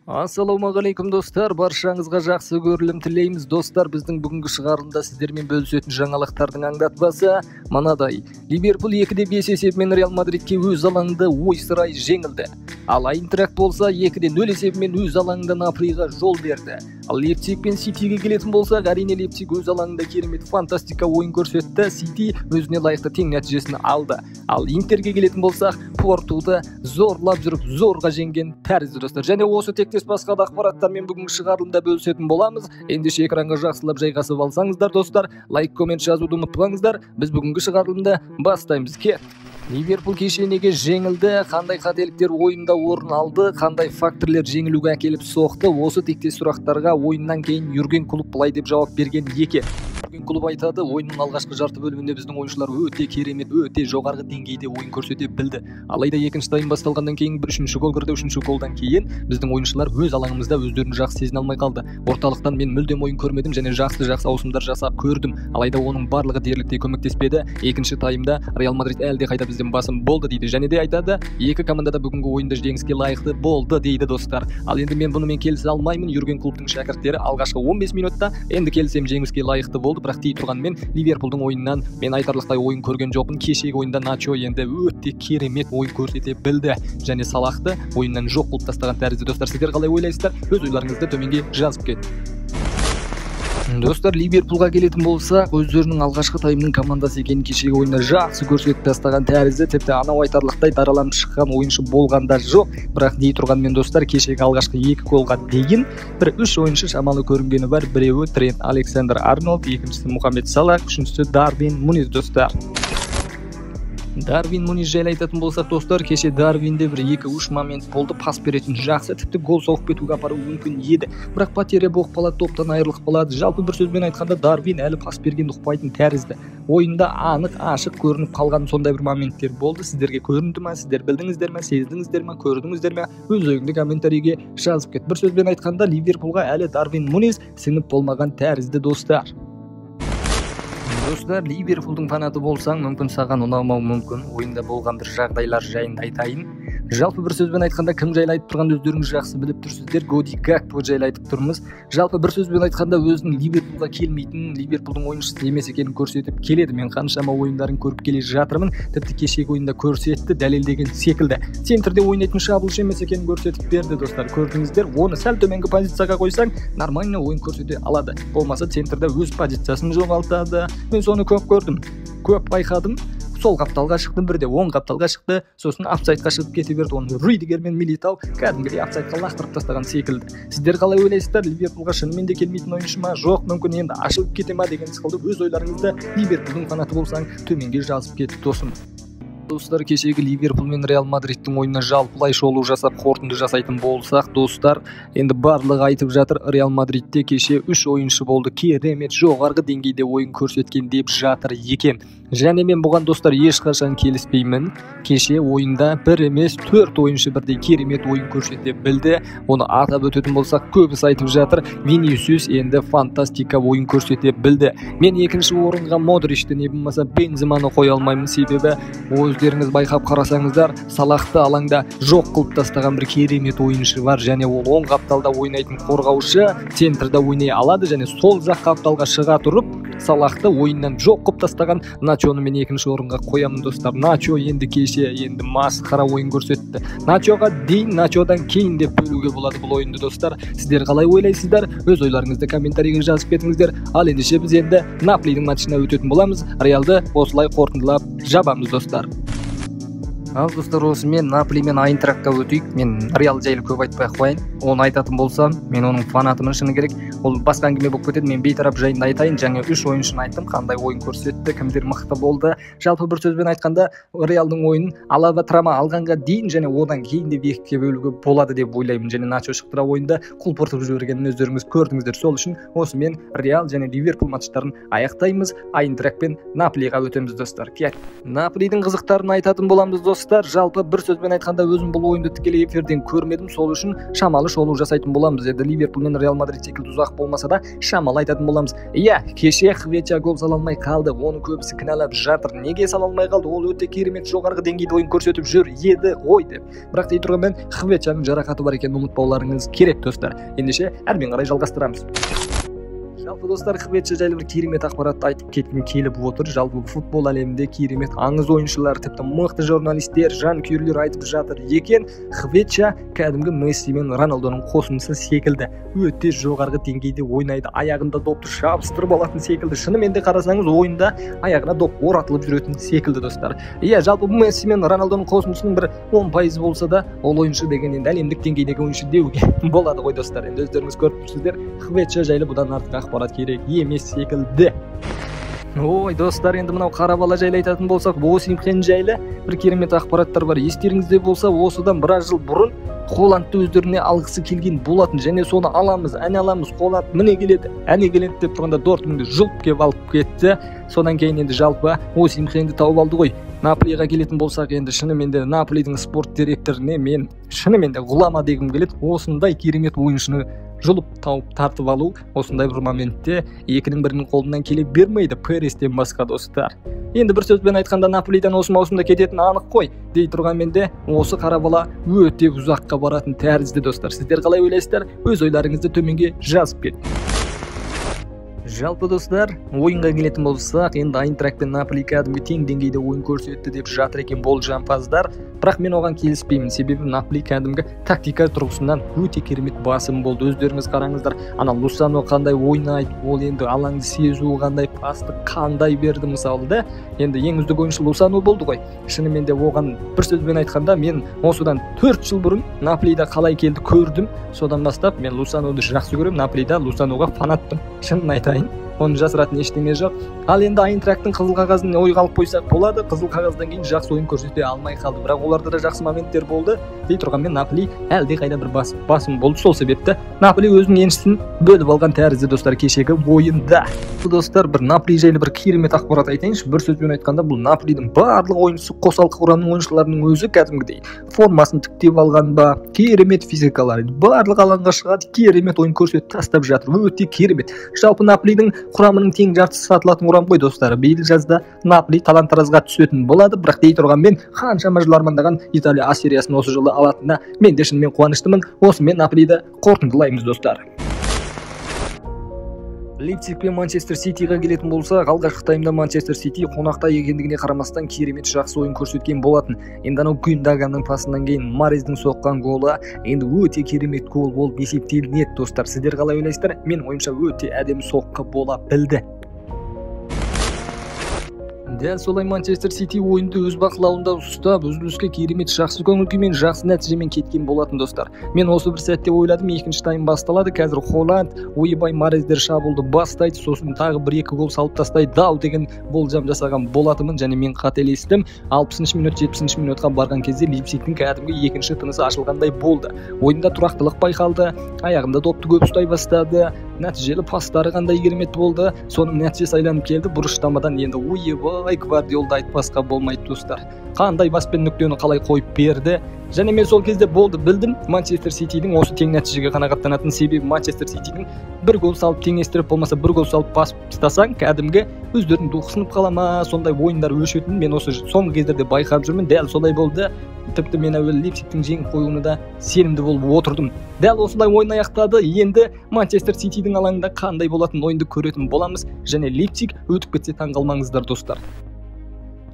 Ассалаумағалейкум достар, баршаңызға жақсы көрілім тілейміз. Достар, біздің бүгінгі шығарылымда сіздермен бөлісетін жаңалықтардың аңдатпасы мынадай. Ливерпуль 2-5 есебімен Реал Мадридке өз алаңында ойсырай жеңілді. Ал Айнтрахт болса 2-0 есебімен өз алаңында Наполиға жол берді. Ал Лейпциг пен Ситиге келетін болсақ, әрине Лейпциг өз алаңында керемет фантастика ойын көрсетті. Сити өзіне лайықты тең нәтижесін алды. Ал Интерге келетін болсақ, Портуды зорлап жүріп зорға жеңген тәрізді достар. Және осы тектес басқа да ақпараттармен бүгінгі шығарылымда бөлісетін боламыз. Ендеше экранға жақсылап жайғасып алсаңыздар достар, лайк, коммент жазуды ұмытпаңыздар. Біз бүгінгі шығарылымда бастаймыз. Ливерпуль кеше неге жеңілді, қандай қателіктер ойында орын алды, қандай факторлер жеңілуге әкеліп соқты, осы тектес сұрақтарға ойыннан кейін Юрген Клоп былай деп жауап берген екен. Юрген Клоп айтады, ойынның алғашқы жарты бөлімінде біздің ойыншылар өте керемет, өте жоғарғы деңгейде ойын көрсете білді. Алайда екінші тайм басталғаннан кейін бір үшінші гол кірді, үшінші голдан кейін біздің ойыншылар өз алаңымызда өздерін жақсы сезіне алмай қалды. Орталықтан мен мүлдем ойын көрмедім және жақсы ауысымдар жасап көрдім. Алайда оның барлығы дерліктей көмектеспеді. Екінші таймда Реал Мадрид әлде қайда бізден басым болды дейді. Және де айтады, екі команда да бүгінгі ойында жеңіске лайықты болды дейді достар. Ал енді мен бұнымен келісе алмаймын. Юрген Клоптың шәкірттері алғашқы 15 минутта енді келісем жеңіске лайықты болды, бірақ дей тұрғанмен Ливерпулдің ойыннан мен айтарлықтай ойын көрген жоқпын. Кешегі ойында Начо енді өте керемет ойын көрсете білді және Салахты ойыннан жоқ қылып тастаған тәрізді достар. Сіздер қалай ойлайсыздар? Өз ойларыңызды төменге жазып кетіңіздер. Достар, Ливерпулға келетін болсақ, өздерінің алғашқы таймның командасы екенін кешегі ойында жақсы көрсетіп тастаған тәрізді. Тіпті анау айтарлықтай дараланып шыққан ойыншы болғанда жоқ. Бірақ дей тұрғанмен достар, кешегі алғашқы 2 голға дейін бір 3 ойыншы шамалы көрінгені бар. Біреуі Трент Александр-Арнольд, екіншісі Мухаммед Салах, үшіншісі Дарвин Нуньес достар. Дарвин Нуньес жайлы айтатын болсақ достар, кеше Дарвинде бір 2-3 момент болды, пас беретін жақсы, тіпті гол соғып кетуге апару мүмкін еді. Бірақ потеря болып қалады, топтан айырылып қалады. Жалпы бір сөзбен айтқанда Дарвин әлі пас бергенді ұқпайтын тәрізді. Ойында анық, ашық көрініп қалған сондай бір моменттер болды. Сіздерге көрінді ме, сіздер білдіңіздер ме, сездіңіздер ме, көрдіңіздер ме? Өз ойыңды комментарийге жазып кет. Бір сөзбен айтқанда Ливерпулға әлі Дарвин Нуньес сіңіп болмаған тәрізді достар. Достар, Ливерпулдің фанаты болсаң, мүмкін саған ұнамау мүмкін. Ойында болған бір жағдайлар жайында айтайын. Жалпы бір сөзбен айтқанда кім жайлы айтып тұрған өздеріңіз жақсы біліп тұрсыздар. Коди Гакпо жайлы айтып тұрмыз. Жалпы бір сөзбен айтқанда өзінің Ливерпулға келмейтін, Ливерпулдің ойыншысы емес екенін көрсетіп келеді. Мен қаншама ойындарын көріп келе жатырмын. Тіпті кешегі ойында көрсетті, дәлелдеген секілді. Центрде ойнайтын шабуылшы емес екенін көрсетіп берді достар. Көрдіңіздер, оны сәл төменгі позицияға қойсаң, нормально ойын көрсете алады. Болмаса центрде өз позициясын жоғалтады. Мен соны көп көрдім, көп байқадым. Сол қапталға шықты, бірде оң қапталға шықты, сосын апсайдқа шығып кете берді. Оны Рюдигер мен Милитау кәдімгідей апсайдқа лақтырып тастаған секілді. Сіздер қалай ойлайсыздар? Ливерпулға шынымен де келмейтін ойыншы ма? Жоқ, мүмкін енді ашылып кете ма деген сықылды. Өз ойларыңызды Ливерпулдің фанаты болсаң төменге жазып кет досым. Достар, кешегі Ливерпуль мен Реал Мадридтің ойынына жалпылай шолу жасап қорытынды жасайтын болсақ, достар, енді барлығы айтып жатыр, Реал Мадридте кеше 3 ойыншы болды, керемет жоғарғы деңгейде ойын көрсеткен деп жатыр екен. Және мен бұған достар ешқашан келіспеймін. Кеше ойында бір емес 4 ойыншы бірдей керемет ойын көрсете білді. Оны атап өтетін болсақ, көбісі айтып жатыр, Винисиус енді фантастика ойын көрсете білді. Мен екінші орынға Модричті не болмаса Бенземаны қоя алмаймын, себебі өздеріңіз байқап қарасаңыздар, Салахты алаңда жоқ қылып тастаған бір керемет ойыншы бар, және ол оң қапталда ойнайтын қорғаушы, центрда ойнай алады және сол жақ қапталға шыға тұрып, Салахты ойыннан жоқ қылып тастаған Начоны мен екінші орынға қоямын достар. Начо енді кеше енді масқара ойын көрсетті. Начоға дейін, Начодан кейін деп бөлуге болады бұл ойынды достар. Сіздер қалай ойлайсыздар? Өз ойларыңызды комментарийге жазып кетіңіздер. Ал ендеше біз енді Наполидің матчына өтетін боламыз. Реалды осылай қорытындылап жабамыз достар. Ал достар, осымен Наполи мен Айнтрахтқа өтейік. Мен Реал жайлы көп айтпай қояйын. Оны айтатын болсам, мен оның фанатымын шыны керек. Ол басқа әңгіме болып кетеді. Мен бейтарап жайында айтайын. Жаңа 3 ойыншыны айттым, қандай ойын көрсетті, кімдер мықты болды. Жалпы бір сөзбен айтқанда, Реалдың ойынын Алаба Трама алғанға дейін және одан кейін де екіге бөлуге болады деп ойлаймын. Және Начо шықтыра ойында құлпыртып жібергенін өздеріңіз көрдіңіздер. Сол үшін осымен Реал және Ливерпуль матчтарын аяқтаймыз. Айнтрахт пен Наполиға өтеміз достар. Наполидің қызықтарын айтатын боламыз достар. достар, жалпы бір сөзбен айтқанда өзім бұл ойынды тікелей эфирден көрмедім, сол үшін шамалы шолу жасайтын боламыз. Енді Ливерпуль мен Реал Мадрид секілді ұзақ болмаса да шамалы айтатын боламыз. Кеше Хвеча гол сала алмай қалды, оны көбісі кінәлап жатыр. Неге сала алмай қалды? Ол өте керемет жоғарғы деңгейде ойын көрсетіп жүр еді ғой деп. Бірақ дей тұрғанмен Хвечаның жарақаты бар екенін ұмытпауларыңыз керек достар. Ендеше әрмен қарай жалғастырамыз. Жалпы достар, Хвеча жайлы бір керемет ақпаратты айтып кеткім келіп отыр. Жалпы футбол әлемінде керемет аңыз ойыншылар, тіпті мықты журналистер, жанкүйерлер айтып жатыр екен, Хвеча кәдімгі Месси мен Роналдоның қосындысы секілді. Өте жоғарғы деңгейде ойнайды, аяғында допты шабыстырып алатын секілді. Шынымен де қарасаңыз, ойында аяғына доп оратылып жүретін секілді достар. Жалпы Месси мен Роналдоның қосындысының бір 10% болса да, ол ойыншы деген енді әлемдік деңгейдегі ойыншы деуге болады ғой достар. Енді өздеріңіз көріп тұрсыздар, Хвеча жайлы бұдан артық ақпарат керек емес секілді. Ой достар, енді мынау қара бала жайлы айтатын болсақ, Осимхен жайлы бір керемет ақпараттар бар. Естеріңізде болса, осыдан біраз жыл бұрын Холландты өздеріне алғысы келген болатын, және соны аламыз, Холланд міне келеді, келеді деп тұрғанда Дортмундты жұлып кеп алып кетті. Содан кейін енді жалпы Осимхенді тауып алды ғой. Наполиға келетін болсақ, енді шынымен де Наполидің спорт директорына мен шынымен де ғұлама дегім келеді. Осындай керемет ойыншыны жұлып тауып тартып алу осындай бір моментте екінің бірінің қолынан келе бермейді, Перестен басқа достар. Енді бір сөзбен айтқанда Наполидан осы маусымда кететін анық қой. Дей тұрғанмен де осы қара бала өте ұзаққа баратын тәрізді достар. Сіздер қалай ойлайсыздар? Өз ойларыңызды төменге жазып кетіңіздер. Жалпы достар, ойынға келетін болсақ, енді Айнтрахт пен Наполи кәдімгі тең деңгейде ойын көрсетті деп жатыр екен болжампаздар. Бірақ мен оған келіспеймін, себебі Наполи кәдімгі тактика тұрғысынан өте керемет басым болды. Өздеріңіз қараңыздар, ана Лусано қандай ойнайды, ол енді алаңды сезу қандай, пасты қандай берді мысалы да. Енді ең үздік ойыншы Лусано болды ғой. Шынымен де оған бір сөзбен айтқанда, мен осыдан 4 жыл бұрын Наполида қалай келді көрдім. Содан бастап мен Лусаноды жақсы көремін, Наполида Лусаноға фанатпын. Шынын айтайын, оны жасыратын ештеңе жоқ. Ал енді Айнтрахттың қызыл қағазын ойға алып қойсақ болады. Қызыл қағаздан кейін жақсы ойын көрсете алмай қалды. Бірақ оларда да жақсы моменттер болды. Дей тұрғанмен Наполи әлде қайда бір басым болды. Сол себепті Наполи өзінің еншісін бөліп алған тәрізді достар кешегі ойында. Достар, бір Наполи жайлы бір керемет ақпарат айтайыншы. Бір сөзбен айтқанда, бұл Наполидің барлық ойыншысы қосалқы құрамның ойыншыларының өзі кәдімгідей формасын тіктеп алған ба, керемет физикалары, барлық алаңға шығады, керемет ойын көрсетіп тастап жатыр. Өте керемет. Жалпы Наполидің құрамының тең жартысы сатылатын құрам ғой достар. Биыл жазда Наполи талан-таразға түсетін болады, бірақ дей тұрғанмен қаншама жыл армандаған Италия А сериясын осы жылы алатынына мен де шынымен қуаныштымын. Осымен Наполиді қорытындылаймыз достар. Лейпциг пен Манчестер Ситиға келетін болса, алғашқы таймда Манчестер Сити қонақта екендігіне қарамастан керемет жақсы ойын көрсеткен болатын. Енді анау Гюндаганның пасынан кейін Марездің соққан голы енді өте керемет гол болып есептелінеді достар. Сіздер қалай ойлайсыздар? Мен ойымша өте әдемі соққы бола білді. Дәл солай Манчестер Сити ойынды өз бақылауында ұстап, үзіліске керемет жақсы көңіл күймен, жақсы нәтижемен кеткен болатын достар. Мен осы бір сәтте ойладым, екінші тайм басталады, қазір Холланд, ойбай Марездер шабуылды бастайды, сосын тағы 1-2 гол салып тастайды дау деген болжам жасаған болатымын, және мен қателестім. 60 минут, 70 минутқа барған кезде Лейпцигтің кәдімгі екінші тынысы ашылғандай болды. Ойында тұрақтылық байқалды, аяғында допты көп ұстай бастады, нәтижелі пастары қандай керемет болды. Соның нәтижесі айланып келді, бұрыштамадан енді ойбай Гвардиолды айтпасқа болмайды достар. Қандай баспен нүктені қалай қойып берді. Және мен сол кезде білдім, Манчестер Ситидің осы тең нәтижеге қанағаттанатын себебі Манчестер Ситидің бір гол салып теңестіріп болмаса бір гол салып басып тастасаң, кәдімгі өздерінің дұқсынып қала ма, сондай ойындар өшетінін мен осы соңғы кездерде байқап жүрмін. Дәл солай болды. Тіпті мен әуелі Лейпцигтің жеңіп қоюына да сенімді болып отырдым. Дәл осылай ойын аяқтады. Енді Манчестер Ситидің алаңында қандай болатын ойынды көретін боламыз, және Лейпциг өтіп кетсе таңғалмаңыздар достар.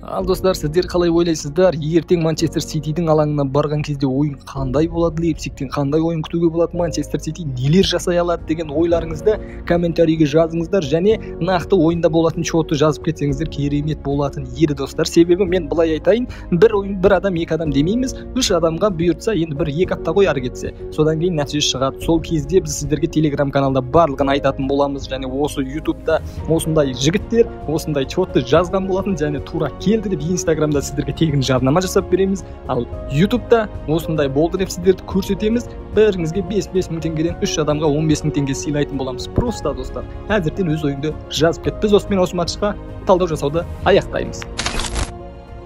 Ал достар, сіздер қалай ойлайсыздар? Ертең Манчестер Ситидің алаңына барған кезде ойын қандай болады? Лейпцигтен қандай ойын күтуге болады? Манчестер Сити нелер жасай алады деген ойларыңызды комментарийге жазыңыздар, және нақты ойында болатын шотты жазып кетсеңіздер керемет болатын еді достар. Себебі мен былай айтайын, бір адам, екі адам демейміз, 3 адамға бұйыртса, енді 1-2 апта қой ары кетсе. Содан кейін нәтиже шығады. Сол кезде біз сіздерге Telegram каналда барлығын айтатын боламыз, және осы YouTube-да осындай жігіттер осындай шотты жазған болатын, және тура келді деп Инстаграмда сіздерге тегін жарнама жасап береміз. Ал YouTube'да осындай болды деп сіздерді көрсетеміз. Біріңізге 5 мың теңгеден 3 адамға 15 мың теңге сыйлайтын боламыз. Просто достар, әзірден өз ойыңды жазып кет. Біз осымен осы матчқа талдау жасауды аяқтаймыз.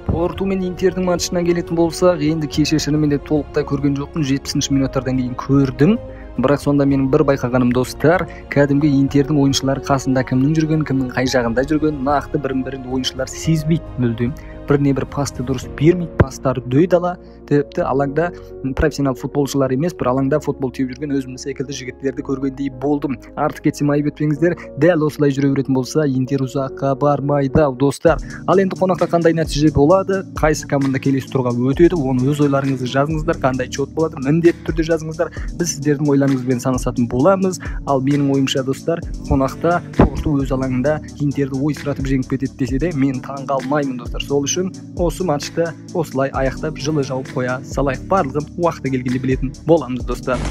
Порту мен Интердің матчына келетін болсақ, енді кеше шынымен де толықтай көрген жоқпын, 70 минуттардан кейін көрдім. Бірақ сонда менің бір байқағаным достар, кәдімгі Интердің ойыншылары қасында кімнің жүргенін, кімнің қай жағында жүргенін нақты бірін-бірін ойыншылар сезбейді мүлдем. Біріне бір пасты дұрыс бермейді, пастары дөйдала. Тіпті алаңда профессионал футболшылар емес, бір алаңда футбол теуіп жүрген өзіміз секілді жігіттерді көргендей болдым. Артық кетсем айып етпеңіздер, дәл осылай жүре беретін болса, Интер ұзаққа бармайды достар. Ал енді қонақта қандай нәтиже болады, қайсы команда келесі турға өтеді, оны өз ойларыңызды жазыңыздар, қандай счет болады, міндетті түрде жазыңыздар. Біз сіздердің ойларыңызбен санасатын боламыз. Ал менің ойымша достар, қонақта Порту өз алаңында Интерді ойсыратып жеңіп кетеді десе де, мен таңғалмаймын достар. Сол үшін осы матчты осылай аяқтап жылы жауып қоя салайық. Барлығын уақыты келгенде білетін боламыз достар.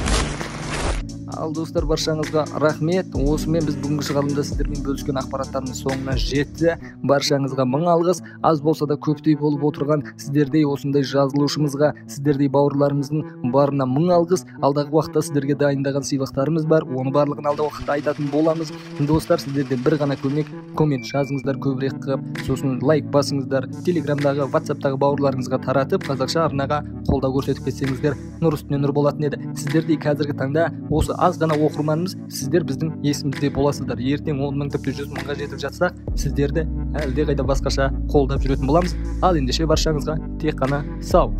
Ал достар, баршаңызға рахмет. Осымен біз бүгінгі шығарылымда сіздермен бөліскен ақпараттарымыз соңына жетті. Баршаңызға мың алғыс. Аз болса да көптей болып отырған сіздердей осындай жазылушымызға, сіздердей бауырларымыздың барына мың алғыс. Алдағы уақытта сіздерге дайындаған сыйлықтарымыз бар. Оны барлығын алдағы уақытта айтатын боламыз. Достар, сіздерден бір ғана көмек, коммент жазыңыздар көбірек қылып, сосын лайк басыңыздар, телеграмдағы, ватсаптағы бауырларыңызға таратып, қазақша арнаға қолдау көрсетіп кетсеңіздер, нұр үстіне нұр болатын еді. Сіздердей қазіргі таңда осы аз ғана оқырманымыз, сіздер біздің есімізде боласыздар. Ертең 10 мың тіпті 100 мыңға жетіп жатсақ, сіздерді әлде қайда басқаша қолдап жүретін боламыз. Ал ендеше баршаңызға тек қана сау.